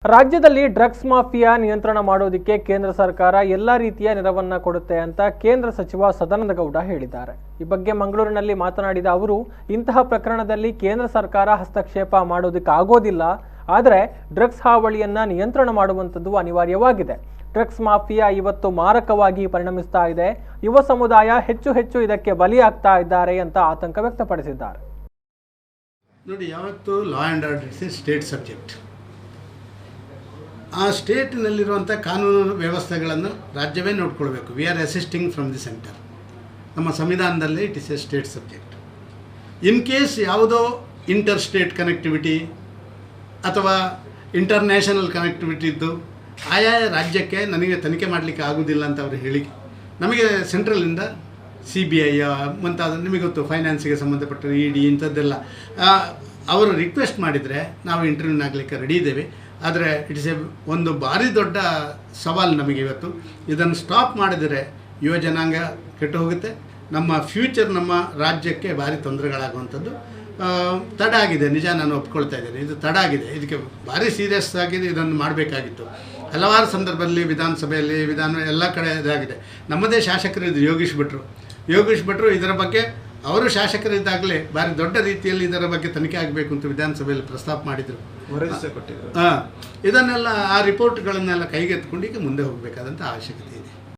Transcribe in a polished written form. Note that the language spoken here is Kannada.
ರಾಜ್ಯದಲ್ಲಿ ಡ್ರಗ್ಸ್ ಮಾಫಿಯಾ ನಿಯಂತ್ರಣ ಮಾಡೋದಕ್ಕೆ ಕೇಂದ್ರ ಸರ್ಕಾರ ಎಲ್ಲ ರೀತಿಯ ನೆರವನ್ನ ಕೊಡುತ್ತೆ ಅಂತ ಕೇಂದ್ರ ಸಚಿವ ಸದಾನಂದ ಗೌಡ ಹೇಳಿದ್ದಾರೆ. ಈ ಬಗ್ಗೆ ಮಂಗಳೂರಿನಲ್ಲಿ ಮಾತನಾಡಿದ ಅವರು, ಇಂತಹ ಪ್ರಕರಣದಲ್ಲಿ ಕೇಂದ್ರ ಸರ್ಕಾರ ಹಸ್ತಕ್ಷೇಪ ಮಾಡೋದಕ್ಕೆ ಆಗೋದಿಲ್ಲ, ಆದರೆ ಡ್ರಗ್ಸ್ ಹಾವಳಿಯನ್ನ ನಿಯಂತ್ರಣ ಮಾಡುವಂಥದ್ದು ಅನಿವಾರ್ಯವಾಗಿದೆ. ಡ್ರಗ್ಸ್ ಮಾಫಿಯಾ ಇವತ್ತು ಮಾರಕವಾಗಿ ಪರಿಣಮಿಸ್ತಾ ಇದೆ. ಯುವ ಸಮುದಾಯ ಹೆಚ್ಚು ಇದಕ್ಕೆ ಬಲಿಯಾಗ್ತಾ ಇದ್ದಾರೆ ಅಂತ ಆತಂಕ ವ್ಯಕ್ತಪಡಿಸಿದ್ದಾರೆ. ನೋಡಿ, ಯಾವತ್ತು law and order is state subject. ಆ ಸ್ಟೇಟಿನಲ್ಲಿರುವಂಥ ಕಾನೂನು ವ್ಯವಸ್ಥೆಗಳನ್ನು ರಾಜ್ಯವೇ ನೋಡ್ಕೊಳ್ಬೇಕು. We are assisting from the centre. ನಮ್ಮ ಸಂವಿಧಾನದಲ್ಲಿ it is A state subject. In case ಯಾವುದೋ ಇಂಟರ್ ಸ್ಟೇಟ್ ಕನೆಕ್ಟಿವಿಟಿ ಅಥವಾ ಇಂಟರ್ನ್ಯಾಷನಲ್ ಕನೆಕ್ಟಿವಿಟಿ ಇದ್ದು ಆಯಾಯ ರಾಜ್ಯಕ್ಕೆ ನನಗೆ ತನಿಖೆ ಮಾಡಲಿಕ್ಕೆ ಆಗೋದಿಲ್ಲ ಅಂತ ಅವರು ಹೇಳಿ, ನಮಗೆ ಸೆಂಟ್ರಲಿಂದ CBI ಮುಂತಾದ ನಿಮಗೆ ಗೊತ್ತು, ಫೈನಾನ್ಸಿಗೆ ಸಂಬಂಧಪಟ್ಟ ED ಇಂಥದ್ದೆಲ್ಲ ಅವರು ರಿಕ್ವೆಸ್ಟ್ ಮಾಡಿದರೆ ನಾವು ಇಂಟರ್ವ್ಯೂನ್ ಆಗಲಿಕ್ಕೆ ರೆಡಿ ಇದ್ದೇವೆ. ಆದರೆ ಇಟ್ಸ್ ಒಂದು ಭಾರಿ ದೊಡ್ಡ ಸವಾಲು ನಮಗೆ ಇವತ್ತು. ಇದನ್ನು ಸ್ಟಾಪ್ ಮಾಡಿದರೆ ಯುವ ಜನಾಂಗ ಕೆಟ್ಟು ಹೋಗುತ್ತೆ. ನಮ್ಮ ಫ್ಯೂಚರ್, ನಮ್ಮ ರಾಜ್ಯಕ್ಕೆ ಭಾರಿ ತೊಂದರೆಗಳಾಗುವಂಥದ್ದು ತಡ ಆಗಿದೆ. ನಿಜ, ನಾನು ಒಪ್ಕೊಳ್ತಾ ಇದ್ದೇನೆ, ಇದು ತಡ ಆಗಿದೆ. ಇದಕ್ಕೆ ಭಾರಿ ಸೀರಿಯಸ್ ಆಗಿ ಇದನ್ನು ಮಾಡಬೇಕಾಗಿತ್ತು. ಹಲವಾರು ಸಂದರ್ಭದಲ್ಲಿ ವಿಧಾನಸಭೆಯಲ್ಲಿ ಎಲ್ಲ ಕಡೆ ಇದಾಗಿದೆ. ನಮ್ಮದೇ ಶಾಸಕರಿದ್ದು ಯೋಗೀಶ್ ಭಟ್ರು ಇದರ ಬಗ್ಗೆ ಅವರು ಶಾಸಕರಿದ್ದಾಗಲೇ ಭಾರಿ ದೊಡ್ಡ ರೀತಿಯಲ್ಲಿ ಇದರ ಬಗ್ಗೆ ತನಿಖೆ ಆಗಬೇಕು ಅಂತ ವಿಧಾನಸಭೆಯಲ್ಲಿ ಪ್ರಸ್ತಾಪ ಮಾಡಿದರು. ಇದನ್ನೆಲ್ಲ ಆ ರಿಪೋರ್ಟ್ಗಳನ್ನೆಲ್ಲ ಕೈಗೆತ್ತಿಕೊಂಡು ಈಗ ಮುಂದೆ ಹೋಗಬೇಕಾದಂಥ ಅವಶ್ಯಕತೆ ಇದೆ.